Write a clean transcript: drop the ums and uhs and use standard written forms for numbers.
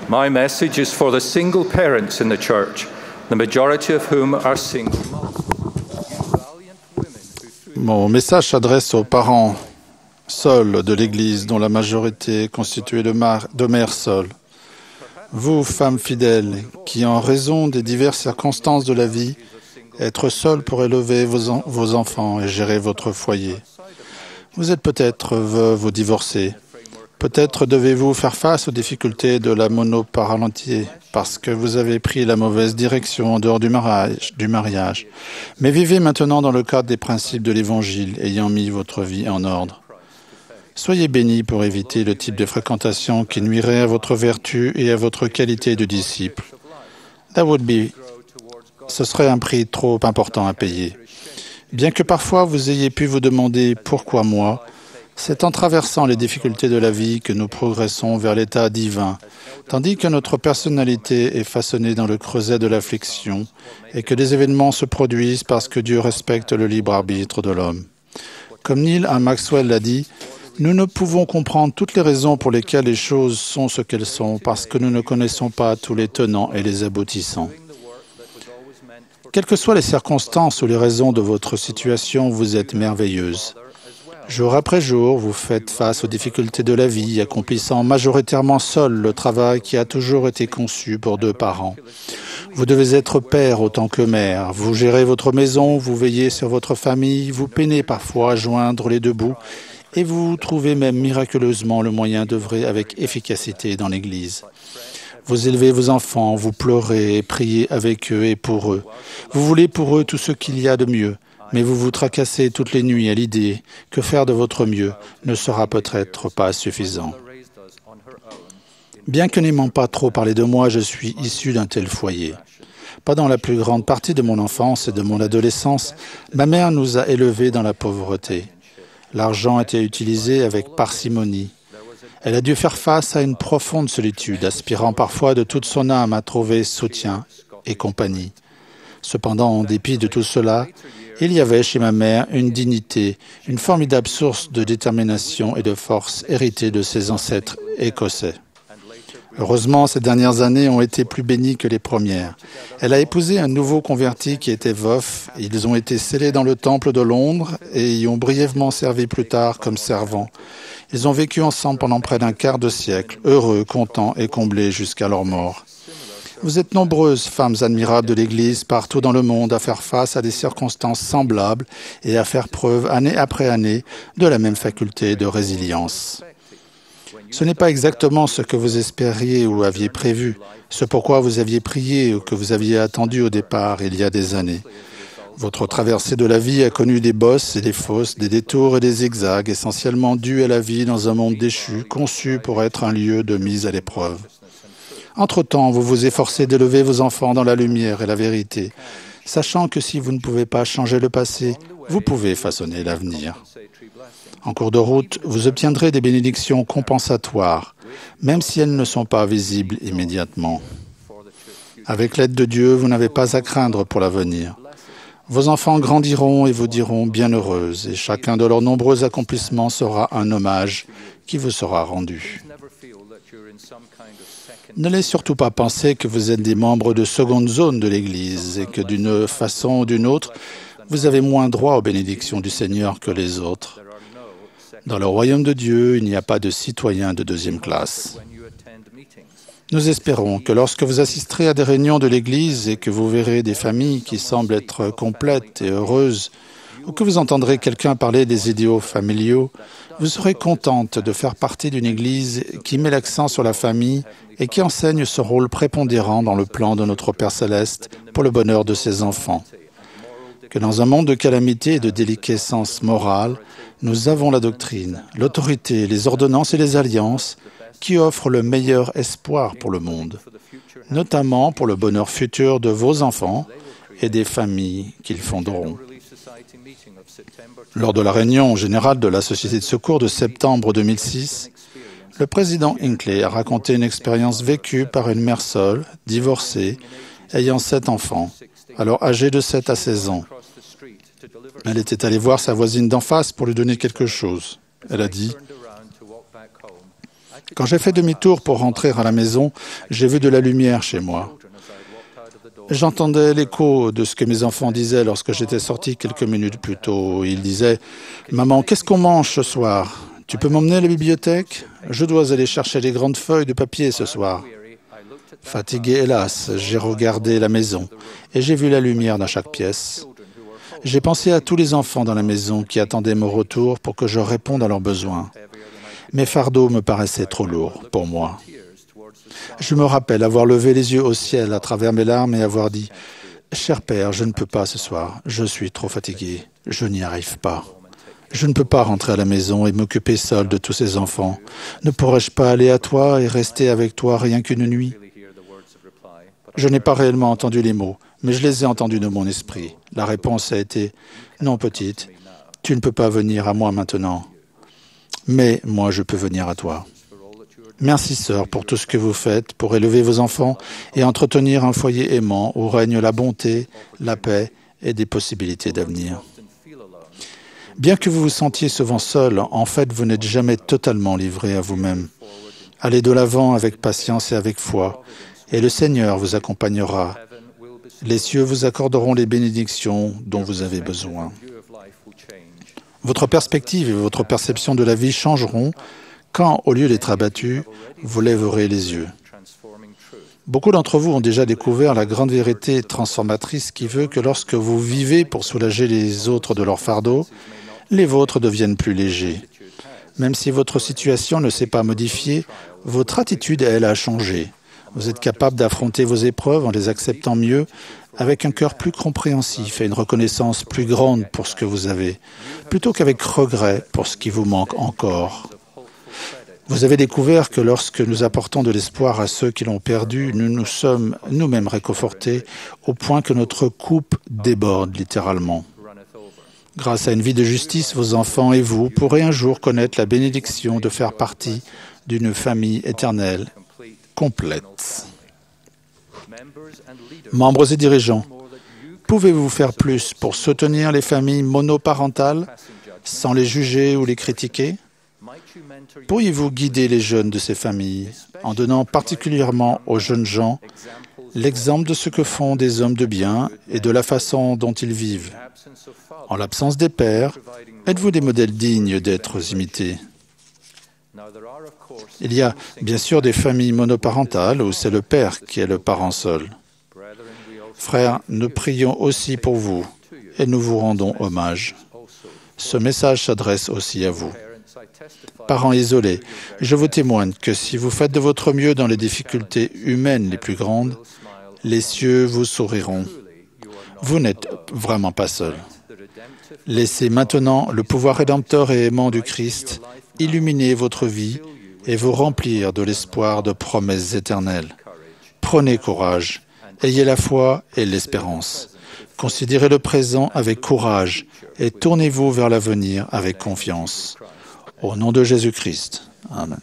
My message is for the single parents in the church, the majority of whom are single moms. Mon message s'adresse aux parents seuls de l'Église, dont la majorité est constituée de mères seules. Vous, femmes fidèles, qui en raison des diverses circonstances de la vie, être seules pour élever vos enfants et gérer votre foyer. Vous êtes peut-être veuve ou divorcée. Peut-être devez-vous faire face aux difficultés de la monoparentalité parce que vous avez pris la mauvaise direction en dehors du mariage. Mais vivez maintenant dans le cadre des principes de l'Évangile, ayant mis votre vie en ordre. Soyez bénis pour éviter le type de fréquentation qui nuirait à votre vertu et à votre qualité de disciple. Ce serait un prix trop important à payer. Bien que parfois vous ayez pu vous demander « Pourquoi moi ?», c'est en traversant les difficultés de la vie que nous progressons vers l'état divin, tandis que notre personnalité est façonnée dans le creuset de l'affliction et que des événements se produisent parce que Dieu respecte le libre arbitre de l'homme. Comme Neil A. Maxwell l'a dit, nous ne pouvons comprendre toutes les raisons pour lesquelles les choses sont ce qu'elles sont parce que nous ne connaissons pas tous les tenants et les aboutissants. Quelles que soient les circonstances ou les raisons de votre situation, vous êtes merveilleuse. Jour après jour, vous faites face aux difficultés de la vie, accomplissant majoritairement seul le travail qui a toujours été conçu pour 2 parents. Vous devez être père autant que mère. Vous gérez votre maison, vous veillez sur votre famille, vous peinez parfois à joindre les 2 bouts et vous trouvez même miraculeusement le moyen d'œuvrer avec efficacité dans l'Église. Vous élevez vos enfants, vous pleurez et priez avec eux et pour eux. Vous voulez pour eux tout ce qu'il y a de mieux. Mais vous vous tracassez toutes les nuits à l'idée que faire de votre mieux ne sera peut-être pas suffisant. Bien que n'aimant pas trop parler de moi, je suis issu d'un tel foyer. Pendant la plus grande partie de mon enfance et de mon adolescence, ma mère nous a élevés dans la pauvreté. L'argent était utilisé avec parcimonie. Elle a dû faire face à une profonde solitude, aspirant parfois de toute son âme à trouver soutien et compagnie. Cependant, en dépit de tout cela, il y avait chez ma mère une dignité, une formidable source de détermination et de force héritée de ses ancêtres écossais. Heureusement, ces dernières années ont été plus bénies que les premières. Elle a épousé un nouveau converti qui était veuf. Ils ont été scellés dans le temple de Londres et y ont brièvement servi plus tard comme servants. Ils ont vécu ensemble pendant près d'un quart de siècle, heureux, contents et comblés jusqu'à leur mort. Vous êtes nombreuses, femmes admirables de l'Église, partout dans le monde, à faire face à des circonstances semblables et à faire preuve, année après année, de la même faculté de résilience. Ce n'est pas exactement ce que vous espériez ou aviez prévu, ce pourquoi vous aviez prié ou que vous aviez attendu au départ il y a des années. Votre traversée de la vie a connu des bosses et des fosses, des détours et des zigzags, essentiellement dus à la vie dans un monde déchu, conçu pour être un lieu de mise à l'épreuve. Entre-temps, vous vous efforcez d'élever vos enfants dans la lumière et la vérité, sachant que si vous ne pouvez pas changer le passé, vous pouvez façonner l'avenir. En cours de route, vous obtiendrez des bénédictions compensatoires, même si elles ne sont pas visibles immédiatement. Avec l'aide de Dieu, vous n'avez pas à craindre pour l'avenir. Vos enfants grandiront et vous diront bienheureuse, et chacun de leurs nombreux accomplissements sera un hommage qui vous sera rendu. Ne laissez surtout pas penser que vous êtes des membres de seconde zone de l'Église et que d'une façon ou d'une autre, vous avez moins droit aux bénédictions du Seigneur que les autres. Dans le royaume de Dieu, il n'y a pas de citoyens de 2e classe. Nous espérons que lorsque vous assisterez à des réunions de l'Église et que vous verrez des familles qui semblent être complètes et heureuses, ou que vous entendrez quelqu'un parler des idéaux familiaux, vous serez contente de faire partie d'une Église qui met l'accent sur la famille et qui enseigne ce rôle prépondérant dans le plan de notre Père Céleste pour le bonheur de ses enfants. Que dans un monde de calamité et de déliquescence morale, nous avons la doctrine, l'autorité, les ordonnances et les alliances qui offrent le meilleur espoir pour le monde, notamment pour le bonheur futur de vos enfants et des familles qu'ils fonderont. Lors de la réunion générale de la Société de secours de septembre 2006, le président Hinckley a raconté une expérience vécue par une mère seule, divorcée, ayant 7 enfants, alors âgés de 7 à 16 ans. Elle était allée voir sa voisine d'en face pour lui donner quelque chose. Elle a dit Quand j'ai fait demi-tour pour rentrer à la maison, j'ai vu de la lumière chez moi. J'entendais l'écho de ce que mes enfants disaient lorsque j'étais sorti quelques minutes plus tôt. Ils disaient « Maman, qu'est-ce qu'on mange ce soir? Tu peux m'emmener à la bibliothèque? Je dois aller chercher les grandes feuilles de papier ce soir. » Fatigué, hélas, j'ai regardé la maison et j'ai vu la lumière dans chaque pièce. J'ai pensé à tous les enfants dans la maison qui attendaient mon retour pour que je réponde à leurs besoins. Mes fardeaux me paraissaient trop lourds pour moi. Je me rappelle avoir levé les yeux au ciel à travers mes larmes et avoir dit « Cher Père, je ne peux pas ce soir, je suis trop fatigué, je n'y arrive pas. Je ne peux pas rentrer à la maison et m'occuper seul de tous ces enfants. Ne pourrais-je pas aller à toi et rester avec toi rien qu'une nuit ?» Je n'ai pas réellement entendu les mots, mais je les ai entendus de mon esprit. La réponse a été « Non, petite, tu ne peux pas venir à moi maintenant, mais moi je peux venir à toi. » Merci, sœur, pour tout ce que vous faites pour élever vos enfants et entretenir un foyer aimant où règne la bonté, la paix et des possibilités d'avenir. Bien que vous vous sentiez souvent seul, en fait, vous n'êtes jamais totalement livré à vous-même. Allez de l'avant avec patience et avec foi, et le Seigneur vous accompagnera. Les cieux vous accorderont les bénédictions dont vous avez besoin. Votre perspective et votre perception de la vie changeront quand, au lieu d'être abattus, vous lèverez les yeux. Beaucoup d'entre vous ont déjà découvert la grande vérité transformatrice qui veut que lorsque vous vivez pour soulager les autres de leur fardeau, les vôtres deviennent plus légers. Même si votre situation ne s'est pas modifiée, votre attitude, elle, a changé. Vous êtes capable d'affronter vos épreuves en les acceptant mieux, avec un cœur plus compréhensif et une reconnaissance plus grande pour ce que vous avez, plutôt qu'avec regret pour ce qui vous manque encore. Vous avez découvert que lorsque nous apportons de l'espoir à ceux qui l'ont perdu, nous nous sommes nous-mêmes réconfortés au point que notre coupe déborde littéralement. Grâce à une vie de justice, vos enfants et vous pourrez un jour connaître la bénédiction de faire partie d'une famille éternelle complète. Membres et dirigeants, pouvez-vous faire plus pour soutenir les familles monoparentales sans les juger ou les critiquer? Pourriez-vous guider les jeunes de ces familles en donnant particulièrement aux jeunes gens l'exemple de ce que font des hommes de bien et de la façon dont ils vivent? En l'absence des pères, êtes-vous des modèles dignes d'être imités? Il y a bien sûr des familles monoparentales où c'est le père qui est le parent seul. Frères, nous prions aussi pour vous et nous vous rendons hommage. Ce message s'adresse aussi à vous. Parents isolés, je vous témoigne que si vous faites de votre mieux dans les difficultés humaines les plus grandes, les cieux vous souriront. Vous n'êtes vraiment pas seul. Laissez maintenant le pouvoir rédempteur et aimant du Christ illuminer votre vie et vous remplir de l'espoir de promesses éternelles. Prenez courage, ayez la foi et l'espérance. Considérez le présent avec courage et tournez-vous vers l'avenir avec confiance. Au nom de Jésus-Christ. Amen.